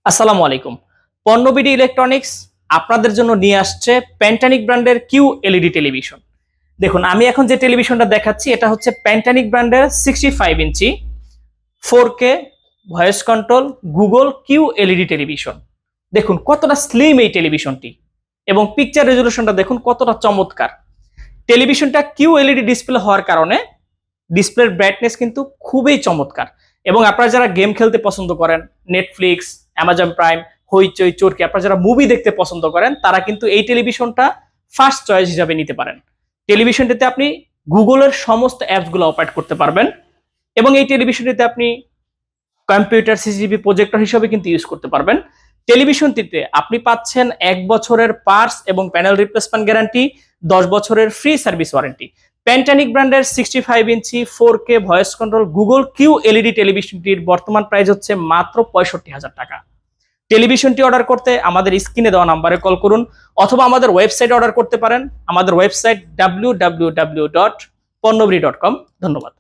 আসসালামু আলাইকুম। পণ্যবিডি ইলেকট্রনিক্স আপনাদের জন্য নিয়ে আসছে প্যান্টানিক ব্র্যান্ডের কিউ এলইডি টেলিভিশন। দেখুন, আমি এখন যে টেলিভিশনটা দেখাচ্ছি এটা হচ্ছে প্যান্টানিক ব্র্যান্ডের 65 ইঞ্চি 4K voice control Google Q LED television. দেখুন কতটা স্লিম এই টেলিভিশনটি এবং পিকচার রেজলিউশনটা দেখুন কতটা চমৎকার। টেলিভিশনটা কিউ এলইডি ডিসপ্লে হওয়ার কারণে ডিসপ্লের ব্রাইটনেস কিন্তু খুবই চমৎকার এবং আপনারা যারা গেম খেলতে পছন্দ করেন, নেটফ্লিক্স, অ্যামাজন প্রাইম, হইচই, চরকি, আপনারা যারা মুভি দেখতে পছন্দ করেন তারা কিন্তু এই টেলিভিশনটা ফার্স্ট চয়েস হিসাবে নিতে পারেন। টেলিভিশনটিতে আপনি গুগলের সমস্ত অ্যাপসগুলো অপারেট করতে পারবেন এবং এই টেলিভিশনটিতে আপনি কম্পিউটার, সিসিটিভি, প্রজেক্টর হিসেবে কিন্তু ইউজ করতে পারবেন। টেলিভিশনটিতে আপনি পাচ্ছেন 1 বছরের পার্টস এবং প্যানেল রিপ্লেসমেন্ট গ্যারান্টি, 10 বছরের ফ্রি সার্ভিস ওয়ারেন্টি। প্যান্টানিক ব্র্যান্ডের 65 ইঞ্চি 4K voice control Google Q LED টেলিভিশনটির বর্তমান প্রাইস হচ্ছে মাত্র 65,000 টাকা। টেলিভিশনটি অর্ডার করতে আমাদের স্ক্রিনে দেওয়া নাম্বারে কল করুন অথবা আমাদের ওয়েবসাইটে অর্ডার করতে পারেন। আমাদের ওয়েবসাইট www.ponnobidi.com। ধন্যবাদ।